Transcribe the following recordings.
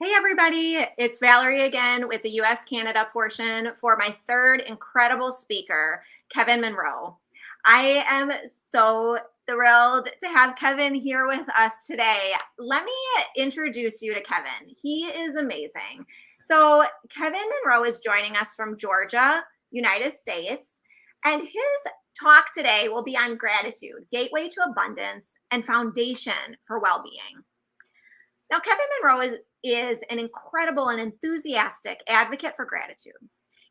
Hey everybody, it's Valerie again with the US Canada portion for my third incredible speaker, Kevin Monroe. I am so thrilled to have Kevin here with us today. Let me introduce you to Kevin. He is amazing. So, Kevin Monroe is joining us from Georgia, United States, and his talk today will be on gratitude, gateway to abundance, and foundation for well-being. Now, Kevin Monroe is an incredible and enthusiastic advocate for gratitude.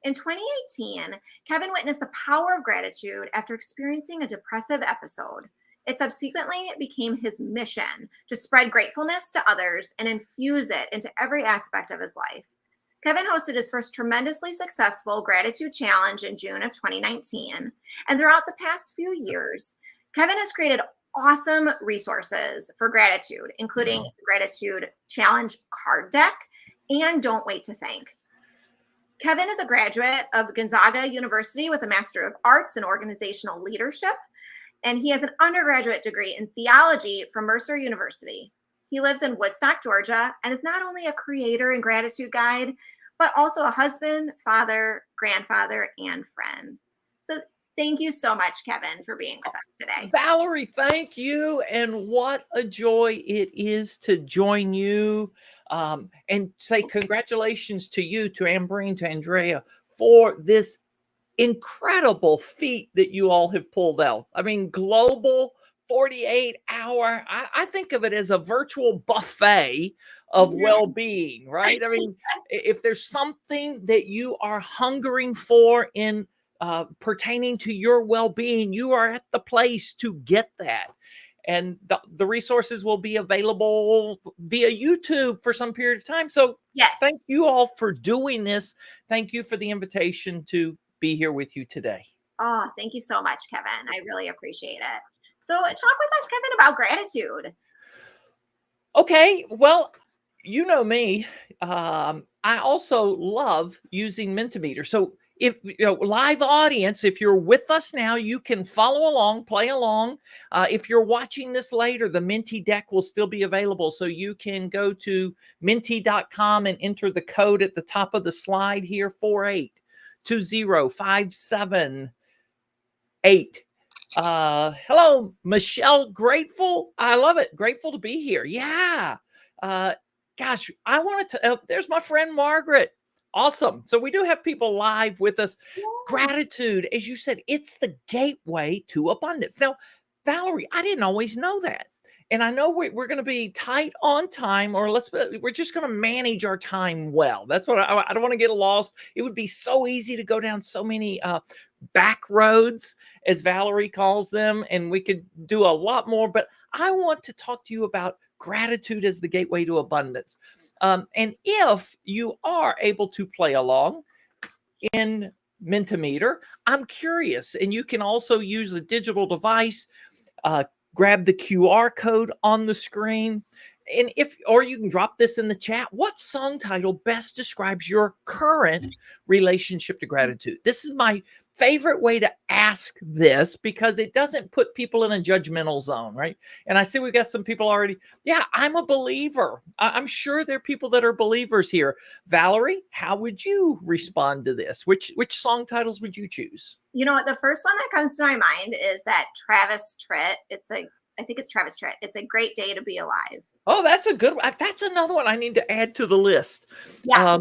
In 2018, Kevin witnessed the power of gratitude after experiencing a depressive episode. It subsequently became his mission to spread gratefulness to others and infuse it into every aspect of his life. Kevin hosted his first tremendously successful gratitude challenge in June of 2019. And throughout the past few years, Kevin has created awesome resources for gratitude, including gratitude challenge card deck and don't wait to thank. Kevin is a graduate of Gonzaga University with a Master of Arts in Organizational Leadership, and he has an undergraduate degree in theology from Mercer University. He lives in Woodstock, Georgia, and is not only a creator and gratitude guide, but also a husband, father, grandfather, and friend. So thank you so much, Kevin, for being with us today. Valerie, thank you. And what a joy it is to join you and say congratulations to you, to Ambreen, to Andrea, for this incredible feat that you all have pulled out. I mean, global 48-hour, I think of it as a virtual buffet of well-being, right? I mean, if there's something that you are hungering for in pertaining to your well-being, you are at the place to get that. And the resources will be available via YouTube for some period of time. So yes, thank you all for doing this. Thank you for the invitation to be here with you today. Oh, thank you so much, Kevin. I really appreciate it. So talk with us, Kevin, about gratitude. Okay, well, you know me. I also love using Mentimeter. So if live audience, if you're with us now, you can follow along, play along. If you're watching this later, the Menti deck will still be available. So you can go to menti.com and enter the code at the top of the slide here, 4820578. Hello, Michelle. Grateful. I love it. Grateful to be here. Yeah. Gosh, I wanted to, there's my friend Margaret. Awesome. So we do have people live with us. Yeah. Gratitude, as you said, it's the gateway to abundance. Now, Valerie, I didn't always know that. And I know we're going to be tight on time, or we're just going to manage our time well. That's what I don't want to get lost. It would be so easy to go down so many back roads, as Valerie calls them, and we could do a lot more. But I want to talk to you about gratitude as the gateway to abundance. And if you are able to play along in Mentimeter, I'm curious, and you can also use a digital device, grab the QR code on the screen. And or you can drop this in the chat. What song title best describes your current relationship to gratitude? This is my favorite way to ask this because it doesn't put people in a judgmental zone, right? And I see we've got some people already. Yeah, I'm a believer. I'm sure there are people that are believers here. Valerie, how would you respond to this? Which song titles would you choose? You know what? The first one that comes to my mind is that Travis Tritt. I think it's Travis Tritt. It's a great day to be alive. Oh, that's a good one. That's another one I need to add to the list. Yeah.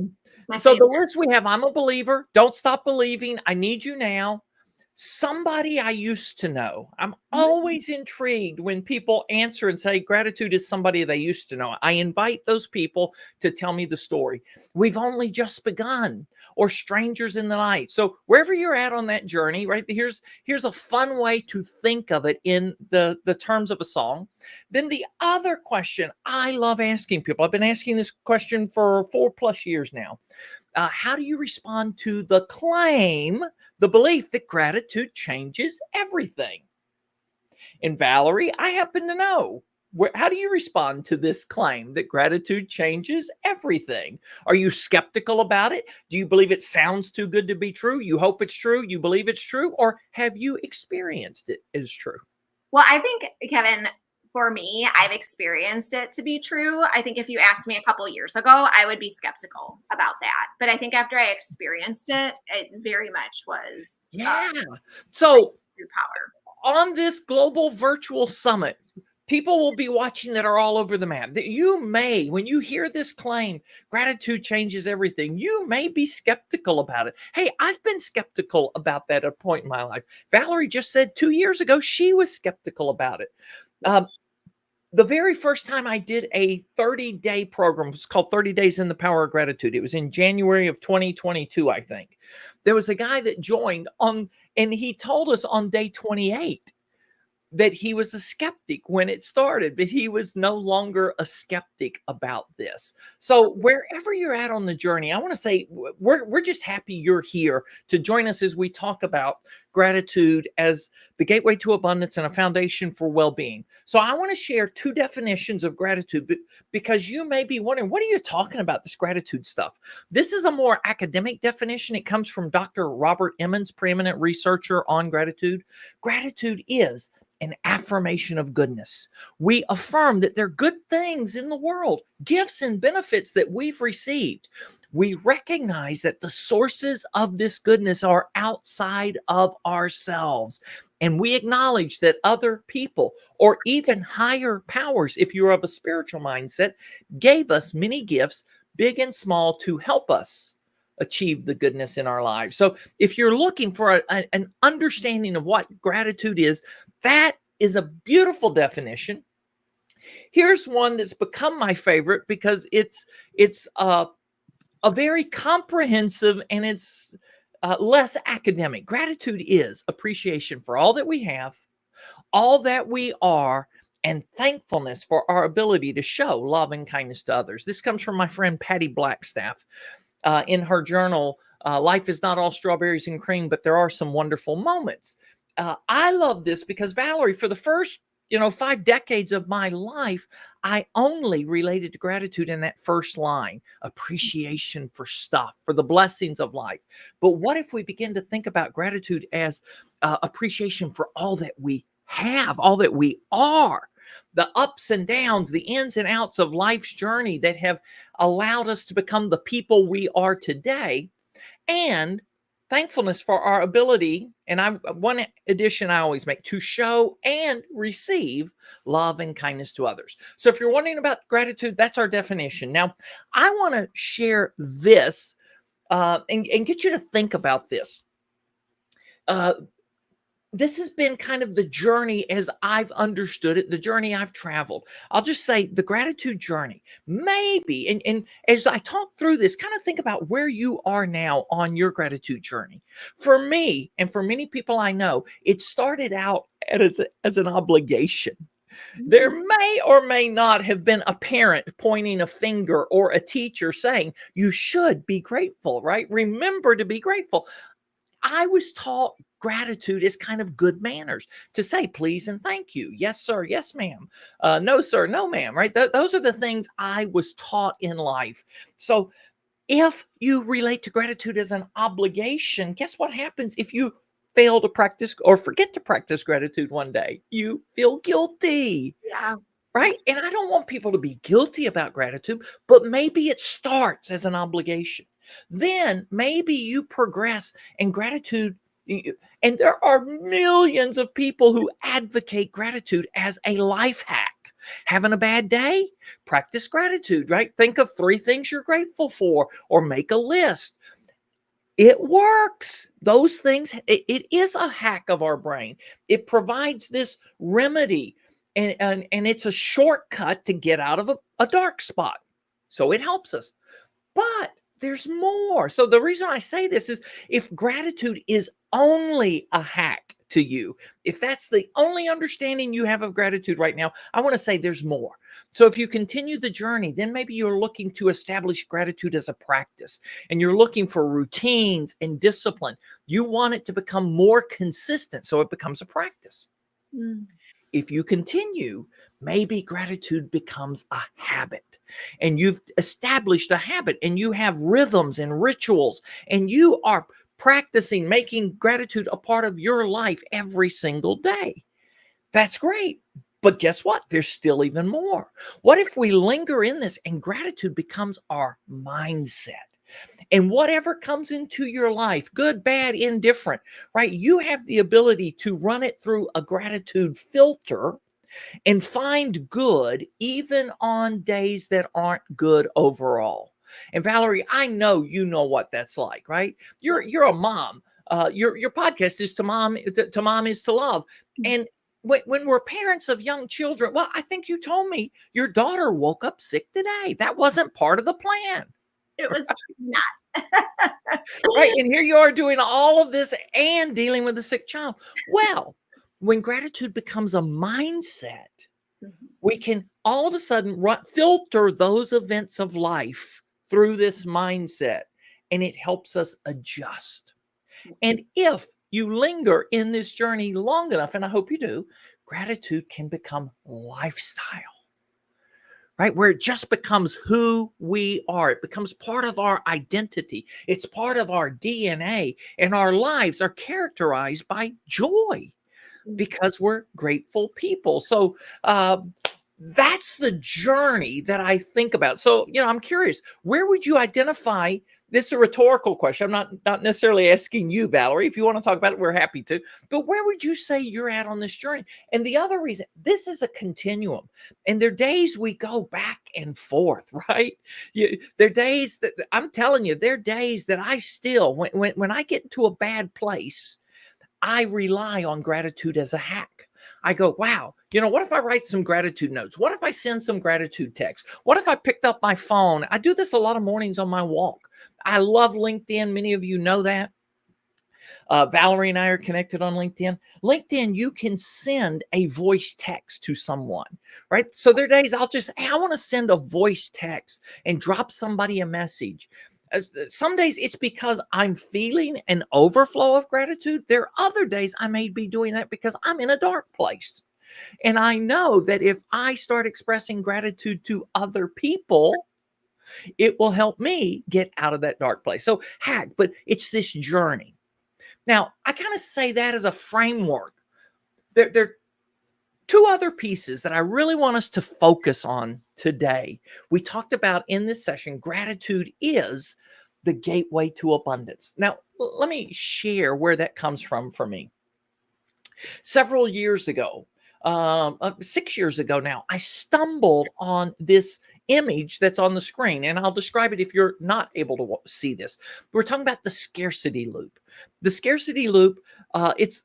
So the list we have, I'm a believer, don't stop believing, I need you now, somebody I used to know. I'm always intrigued when people answer and say gratitude is somebody they used to know. I invite those people to tell me the story. We've only just begun, or strangers in the night. So wherever you're at on that journey, right, here's a fun way to think of it in the terms of a song. Then the other question I love asking people, I've been asking this question for 4+ years now. How do you respond to the claim, the belief that gratitude changes everything? And Valerie, I happen to know. How do you respond to this claim that gratitude changes everything? Are you skeptical about it? Do you believe it sounds too good to be true? You hope it's true? You believe it's true? Or have you experienced it as true? Well, I think, Kevin, for me, I've experienced it to be true. I think if you asked me a couple years ago, I would be skeptical about that. But I think after I experienced it, it very much was Yeah. like So true power. on this global virtual summit, people will be watching that are all over the map. That you may, when you hear this claim, gratitude changes everything, you may be skeptical about it. Hey, I've been skeptical about that at a point in my life. Valerie just said 2 years ago she was skeptical about it. Um, the very first time I did a 30-day program, it was called 30 Days in the Power of Gratitude. It was in January of 2022, I think. There was a guy that joined on, and he told us on day 28 that he was a skeptic when it started, but he was no longer a skeptic about this. So wherever you're at on the journey, I want to say we're just happy you're here to join us as we talk about gratitude as the gateway to abundance and a foundation for well-being. So I want to share two definitions of gratitude, because you may be wondering, what are you talking about, this gratitude stuff? This is a more academic definition. It comes from Dr. Robert Emmons, preeminent researcher on gratitude. Gratitude is an affirmation of goodness. We affirm that there are good things in the world, gifts and benefits that we've received. We recognize that the sources of this goodness are outside of ourselves. And we acknowledge that other people, or even higher powers, if you're of a spiritual mindset, gave us many gifts, big and small, to help us achieve the goodness in our lives. So if you're looking for an understanding of what gratitude is, that is a beautiful definition. Here's one that's become my favorite because it's a very comprehensive, and it's less academic. Gratitude is appreciation for all that we have, all that we are, and thankfulness for our ability to show love and kindness to others. This comes from my friend Patty Blackstaff. In her journal, Life is Not All Strawberries and Cream, but there are some wonderful moments. I love this because, Valerie, for the first 5 decades of my life, I only related to gratitude in that first line: appreciation for stuff, for the blessings of life. But what if we begin to think about gratitude as appreciation for all that we have, all that we are, the ups and downs, the ins and outs of life's journey that have allowed us to become the people we are today, and thankfulness for our ability, and one addition I always make, to show and receive love and kindness to others. So if you're wondering about gratitude, that's our definition. Now, I want to share this and get you to think about this. This has been kind of the journey as I've understood it, the journey I've traveled. I'll just say the gratitude journey. Maybe, and as I talk through this, kind of think about where you are now on your gratitude journey. For me, and for many people I know, it started out as an obligation. There may or may not have been a parent pointing a finger or a teacher saying, you should be grateful, right? Remember to be grateful. I was taught gratitude is kind of good manners, to say please and thank you. Yes, sir. Yes, ma'am. No, sir. No, ma'am. Right. Those are the things I was taught in life. So if you relate to gratitude as an obligation, guess what happens if you fail to practice or forget to practice gratitude one day? You feel guilty. Yeah. Right. And I don't want people to be guilty about gratitude, but maybe it starts as an obligation. Then maybe you progress, and gratitude, and there are millions of people who advocate gratitude as a life hack. Having a bad day? Practice gratitude, right? Think of 3 things you're grateful for, or make a list. It works. Those things, it is a hack of our brain. It provides this remedy, and it's a shortcut to get out of a dark spot. So it helps us. But there's more. So the reason I say this is, if gratitude is only a hack to you, if that's the only understanding you have of gratitude right now, I want to say there's more. So if you continue the journey, then maybe you're looking to establish gratitude as a practice, and you're looking for routines and discipline. You want it to become more consistent so it becomes a practice. Mm. If you continue, maybe gratitude becomes a habit, and you've established a habit, and you have rhythms and rituals, and you are practicing making gratitude a part of your life every single day. That's great. But guess what? There's still even more. What if we linger in this and gratitude becomes our mindset? And whatever comes into your life, good, bad, indifferent, right? You have the ability to run it through a gratitude filter and find good even on days that aren't good overall. And Valerie, I know you know what that's like, right? You're a mom. Your podcast is to mom is to love. And when we're parents of young children, well, I think you told me your daughter woke up sick today. That wasn't part of the plan. It was not. Right. And here you are doing all of this and dealing with a sick child. Well, when gratitude becomes a mindset, we can all of a sudden filter those events of life through this mindset, and it helps us adjust. And if you linger in this journey long enough, and I hope you do, gratitude can become lifestyle, right? Where it just becomes who we are. It becomes part of our identity. It's part of our DNA, and our lives are characterized by joy because we're grateful people. So, that's the journey that I think about. So, I'm curious, where would you identify this? Is a rhetorical question. I'm not necessarily asking you, Valerie. If you want to talk about it, we're happy to. But where would you say you're at on this journey? And the other reason, this is a continuum. And there are days we go back and forth, right? There are days that I'm telling you, there are days that I still, when I get into a bad place, I rely on gratitude as a hack. I go, wow, what if I write some gratitude notes? What if I send some gratitude texts? What if I picked up my phone? I do this a lot of mornings on my walk. I love LinkedIn. Many of you know that. Valerie and I are connected on LinkedIn. LinkedIn, you can send a voice text to someone, right? So there are days I want to send a voice text and drop somebody a message. Some days it's because I'm feeling an overflow of gratitude. There are other days I may be doing that because I'm in a dark place. And I know that if I start expressing gratitude to other people, it will help me get out of that dark place. So hack, but it's this journey. Now, I kind of say that as a framework. There are two other pieces that I really want us to focus on today. We talked about in this session, gratitude is the gateway to abundance. Now, let me share where that comes from for me. Several years ago, 6 years ago now, I stumbled on this image that's on the screen, and I'll describe it if you're not able to see this. We're talking about the scarcity loop. The scarcity loop, it's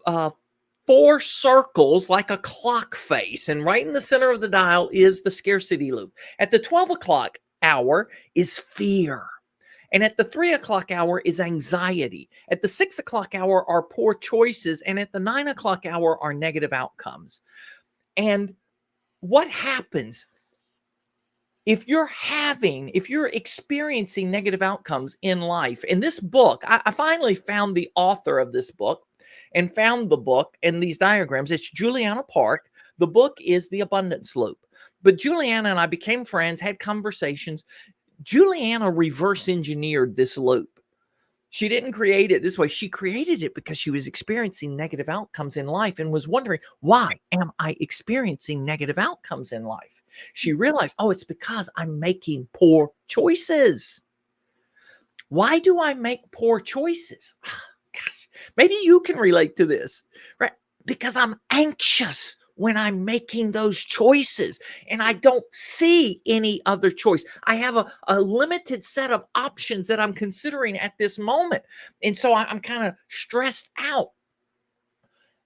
4 circles like a clock face, and right in the center of the dial is the scarcity loop. At the 12 o'clock hour is fear. And at the 3 o'clock hour is anxiety. At the 6 o'clock hour are poor choices. And at the 9 o'clock hour are negative outcomes. And what happens if you're experiencing negative outcomes in life? In this book, I finally found the author of this book and found the book and these diagrams. It's Juliana Park. The book is The Abundance Loop. But Juliana and I became friends, had conversations. Juliana reverse engineered this loop. She didn't create it this way. She created it because she was experiencing negative outcomes in life and was wondering, why am I experiencing negative outcomes in life? She realized, it's because I'm making poor choices. Why do I make poor choices? Gosh, maybe you can relate to this, right? Because I'm anxious when I'm making those choices and I don't see any other choice. I have a limited set of options that I'm considering at this moment. And so I'm kind of stressed out.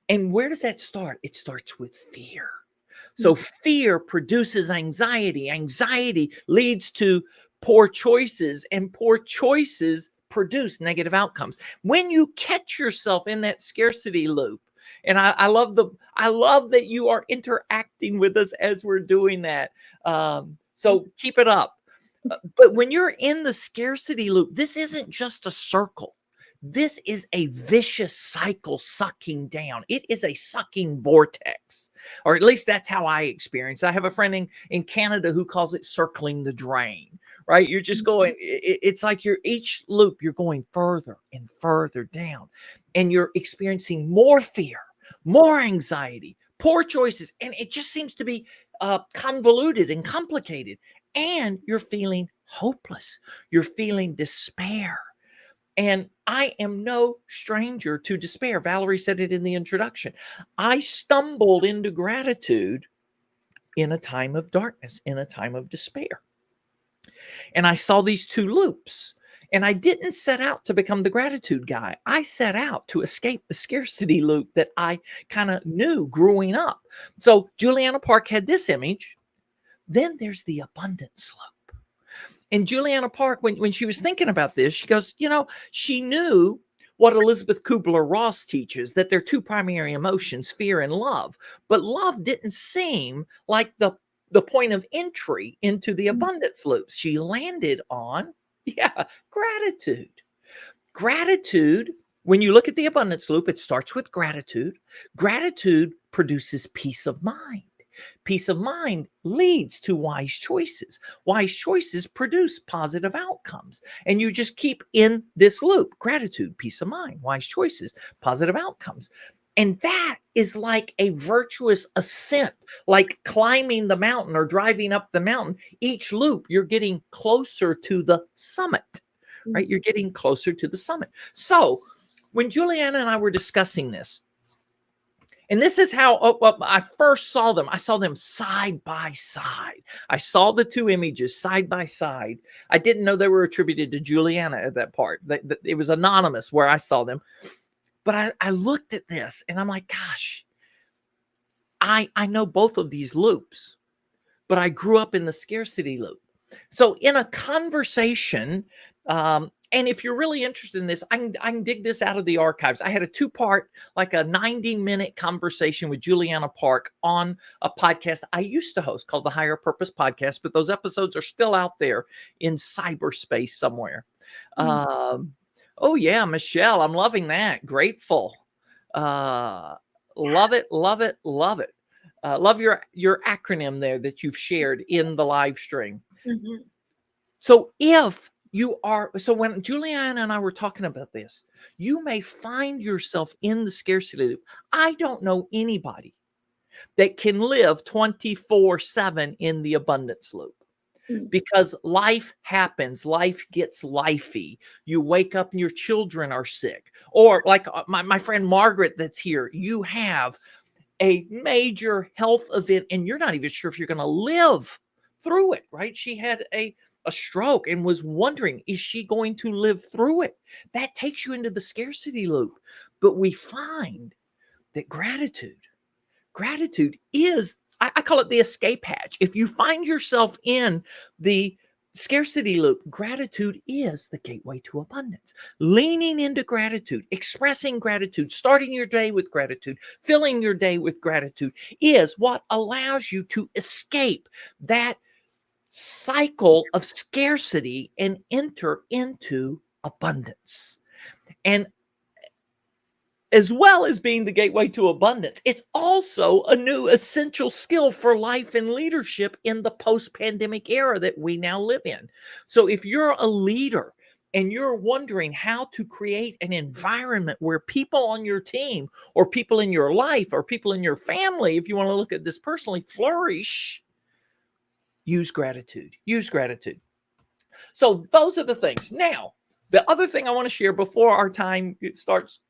And where does that start? It starts with fear. So fear produces anxiety. Anxiety leads to poor choices, and poor choices produce negative outcomes. When you catch yourself in that scarcity loop, and I love that you are interacting with us as we're doing that. So keep it up. But when you're in the scarcity loop, this isn't just a circle. This is a vicious cycle sucking down. It is a sucking vortex, or at least that's how I experience. I have a friend in Canada who calls it circling the drain, right? You're just going, it's like each loop, you're going further and further down, and you're experiencing more fear, more anxiety, poor choices, and it just seems to be convoluted and complicated. And you're feeling hopeless. You're feeling despair. And I am no stranger to despair. Valerie said it in the introduction. I stumbled into gratitude in a time of darkness, in a time of despair. And I saw these two loops. And I didn't set out to become the gratitude guy. I set out to escape the scarcity loop that I kind of knew growing up. So Juliana Park had this image. Then there's the abundance loop. And Juliana Park, when she was thinking about this, she goes, she knew what Elizabeth Kubler-Ross teaches, that there are two primary emotions, fear and love. But love didn't seem like the point of entry into the abundance loops. She landed on, gratitude. Gratitude, when you look at the abundance loop, it starts with gratitude. Gratitude produces peace of mind. Peace of mind leads to wise choices. Wise choices produce positive outcomes. And you just keep in this loop: gratitude, peace of mind, wise choices, positive outcomes. And that is like a virtuous ascent, like climbing the mountain or driving up the mountain. Each loop, you're getting closer to the summit, right? You're getting closer to the summit. So when Juliana and I were discussing this, and this is how I first saw them. I saw them side by side. I saw the two images side by side. I didn't know they were attributed to Juliana at that part. It was anonymous where I saw them. But I looked at this and I'm like, gosh, I know both of these loops, but I grew up in the scarcity loop. So in a conversation, and if you're really interested in this, I can dig this out of the archives. I had a 2-part, like a 90-minute conversation with Juliana Park on a podcast I used to host called the Higher Purpose Podcast, but those episodes are still out there in cyberspace somewhere. Oh yeah, Michelle, I'm loving that. Grateful. Love it, love it, love it. Love your acronym there that you've shared in the live stream. So when Juliana and I were talking about this, you may find yourself in the scarcity loop. I don't know anybody that can live 24/7 in the abundance loop. Because life happens, life gets lifey. You wake up and your children are sick. Or like my friend Margaret that's here, you have a major health event and you're not even sure if you're going to live through it, right? She had a stroke and was wondering, is she going to live through it? That takes you into the scarcity loop. But we find that gratitude is, I call it the escape hatch. If you find yourself in the scarcity loop, gratitude is the gateway to abundance. Leaning into gratitude, expressing gratitude, starting your day with gratitude, filling your day with gratitude is what allows you to escape that cycle of scarcity and enter into abundance. And as well as being the gateway to abundance, it's also a new essential skill for life and leadership in the post-pandemic era that we now live in. So if you're a leader and you're wondering how to create an environment where people on your team or people in your life or people in your family, if you want to look at this personally, flourish, use gratitude. Use gratitude. So those are the things. Now, the other thing I want to share before our time starts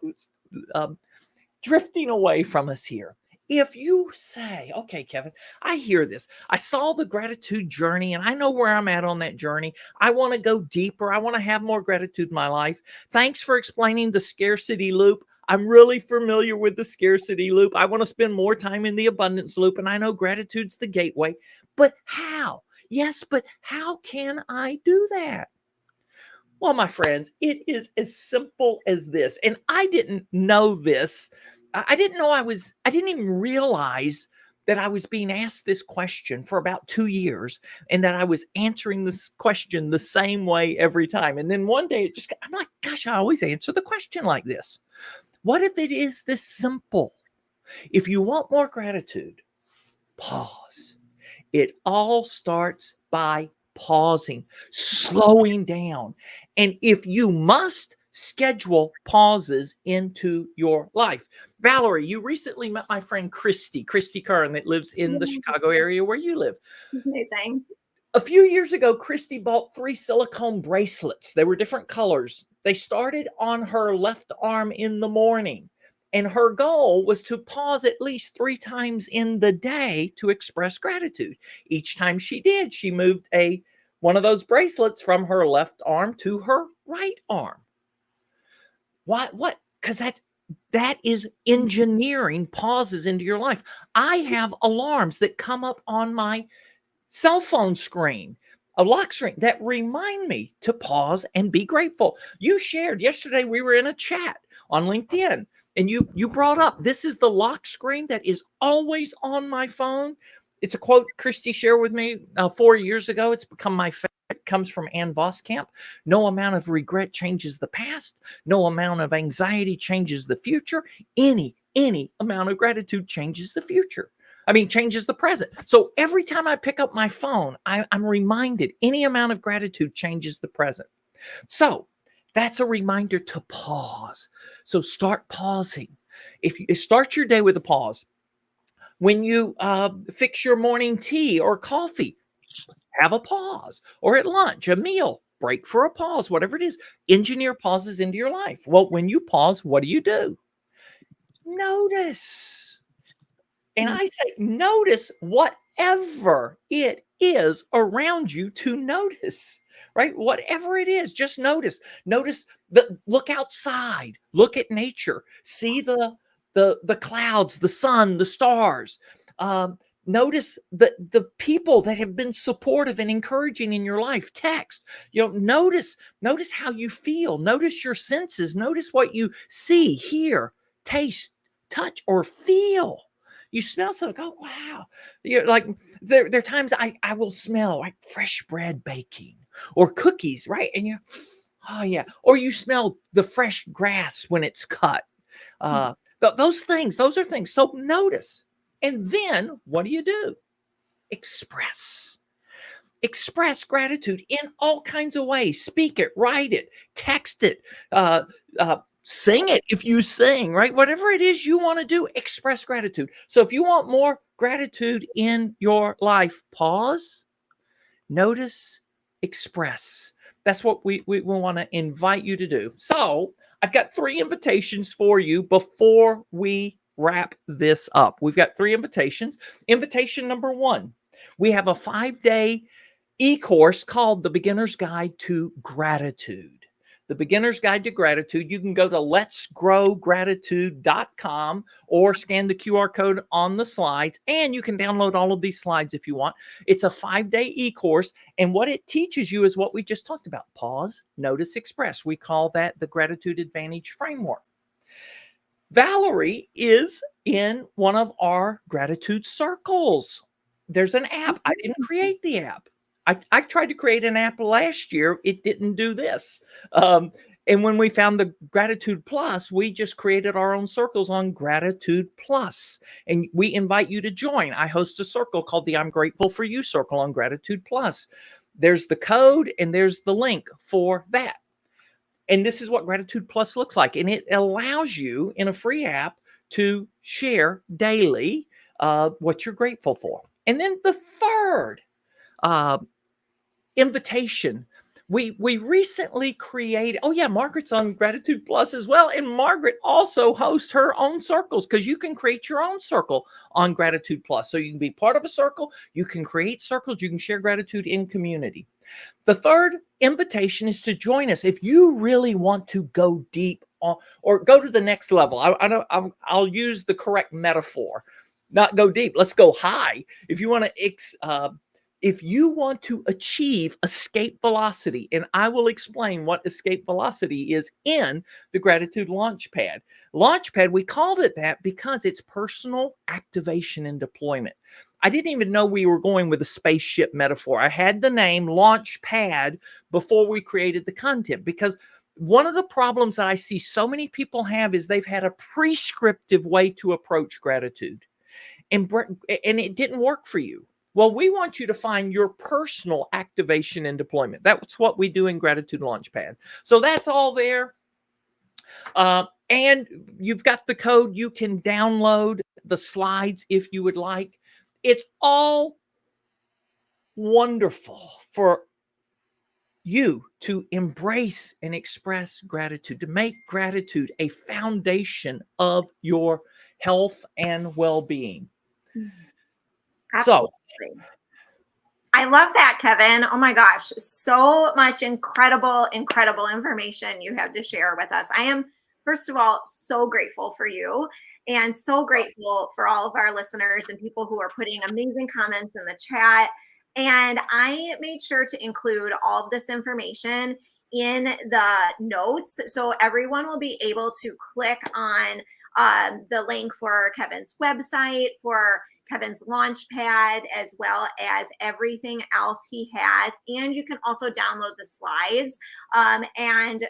drifting away from us here. If you say, okay, Kevin, I hear this. I saw the gratitude journey and I know where I'm at on that journey. I want to go deeper. I want to have more gratitude in my life. Thanks for explaining the scarcity loop. I'm really familiar with the scarcity loop. I want to spend more time in the abundance loop. And I know gratitude's the gateway. But how? Yes, but how can I do that? Well, my friends, it is as simple as this. And I didn't know this. I didn't even realize that I was being asked this question for about 2 years and that I was answering this question the same way every time. And then one day I'm like, gosh, I always answer the question like this. What if it is this simple? If you want more gratitude, pause. It all starts by pausing, slowing down. And if you must schedule pauses into your life. Valerie, you recently met my friend Christy Curran, that lives in the Yeah, Chicago area where you live. it's amazing. A few years ago, Christy bought 3 silicone bracelets. They were different colors. They started on her left arm in the morning. And her goal was to pause at least 3 times in the day to express gratitude. Each time she did, she moved one of those bracelets from her left arm to her right arm. What? Because that is engineering pauses into your life. I have alarms that come up on my cell phone screen, a lock screen, that remind me to pause and be grateful. You shared yesterday, we were in a chat on LinkedIn, and you brought up, this is the lock screen that is always on my phone. It's a quote Christy shared with me 4 years ago. It's become my favorite. It comes from Ann Voskamp. No amount of regret changes the past. No amount of anxiety changes the future. Any amount of gratitude changes the future. Changes the present. So every time I pick up my phone, I'm reminded any amount of gratitude changes the present. So that's a reminder to pause. So start pausing. If you start your day with a pause, when you fix your morning tea or coffee, have a pause. Or at lunch, a meal, break for a pause, whatever it is. Engineer pauses into your life. Well, when you pause, what do? Notice. And I say, notice whatever it is around you to notice, right? Whatever it is, just notice. Look outside, look at nature, see the clouds, the sun, the stars. Notice the people that have been supportive and encouraging in your life. Text, notice how you feel. Notice your senses. Notice what you see, hear, taste, touch, or feel. You smell something, oh wow. You're like, there are times I will smell like fresh bread baking or cookies, right? And oh yeah. Or you smell the fresh grass when it's cut. Those are things. So notice. And then what do? Express. Express gratitude in all kinds of ways. Speak it, write it, text it, sing it if you sing, right? Whatever it is you want to do, express gratitude. So if you want more gratitude in your life, pause, notice, express. That's what we want to invite you to do. So I've got 3 invitations for you before we wrap this up. We've got 3 invitations. Invitation number 1, we have a 5-day e-course called The Beginner's Guide to Gratitude. The Beginner's Guide to Gratitude. You can go to letsgrowgratitude.com or scan the QR code on the slides, and you can download all of these slides if you want. It's a 5-day e-course, and what it teaches you is what we just talked about. Pause, notice, express. We call that the Gratitude Advantage Framework. Valerie is in one of our gratitude circles. There's an app. I didn't create the app. I tried to create an app last year. It didn't do this. And when we found the Gratitude Plus, we just created our own circles on Gratitude Plus. And we invite you to join. I host a circle called the I'm Grateful for You circle on Gratitude Plus. There's the code and there's the link for that. And this is what Gratitude Plus looks like. And it allows you in a free app to share daily what you're grateful for. And then the third invitation, we recently created, oh yeah, Margaret's on Gratitude Plus as well. And Margaret also hosts her own circles, because you can create your own circle on Gratitude Plus. So you can be part of a circle, you can create circles, you can share gratitude in community. The third invitation is to join us if you really want to go deep or go to the next level. I'll use the correct metaphor, not go deep. Let's go high. If you want to achieve escape velocity, and I will explain what escape velocity is in the Gratitude Launchpad. Launchpad, we called it that because it's personal activation and deployment. I didn't even know we were going with a spaceship metaphor. I had the name Launchpad before we created the content, because one of the problems that I see so many people have is they've had a prescriptive way to approach gratitude, and it didn't work for you. Well, we want you to find your personal activation and deployment. That's what we do in Gratitude Launchpad. So that's all there. And you've got the code. You can download the slides if you would like. It's all wonderful for you to embrace and express gratitude, to make gratitude a foundation of your health and well-being. So, Absolutely. I love that, Kevin. Oh my gosh, so much incredible, incredible information you have to share with us. I am, first of all, so grateful for you and so grateful for all of our listeners and people who are putting amazing comments in the chat. And I made sure to include all of this information in the notes so everyone will be able to click on the link for Kevin's website, for Kevin's Launchpad, as well as everything else he has. And you can also download the slides and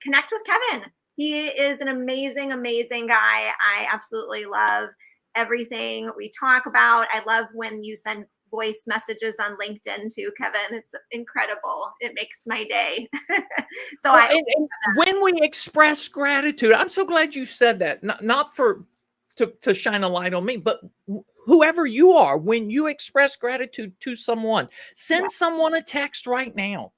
connect with Kevin. He is an amazing, amazing guy. I absolutely love everything we talk about. I love when you send voice messages on LinkedIn too, Kevin. It's incredible. It makes my day. So well, and when we express gratitude, I'm so glad you said that. Not for to shine a light on me, but whoever you are, when you express gratitude to someone, send someone a text right now.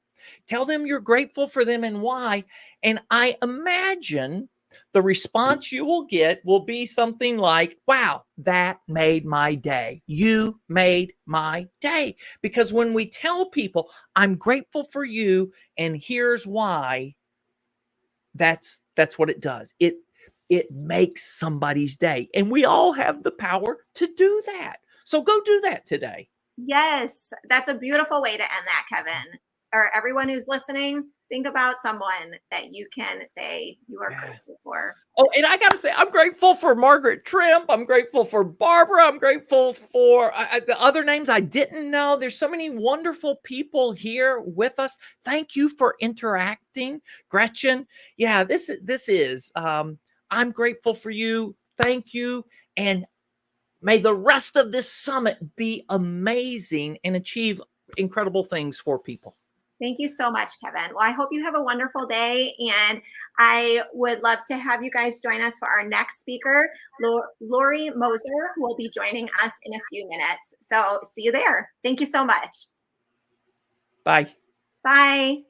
Tell them you're grateful for them and why. And I imagine the response you will get will be something like, wow, that made my day. You made my day. Because when we tell people, I'm grateful for you, and here's why, that's what it does. It makes somebody's day. And we all have the power to do that. So go do that today. yes, that's a beautiful way to end that, Kevin. Or everyone who's listening, think about someone that you can say you are grateful for. Oh, and I got to say, I'm grateful for Margaret Trimp. I'm grateful for Barbara. I'm grateful for the other names I didn't know. There's so many wonderful people here with us. Thank you for interacting, Gretchen. Yeah, this is. I'm grateful for you. Thank you, and may the rest of this summit be amazing and achieve incredible things for people. Thank you so much, Kevin. Well, I hope you have a wonderful day. And I would love to have you guys join us for our next speaker, Lori Moser, who will be joining us in a few minutes. So see you there. Thank you so much. Bye. Bye.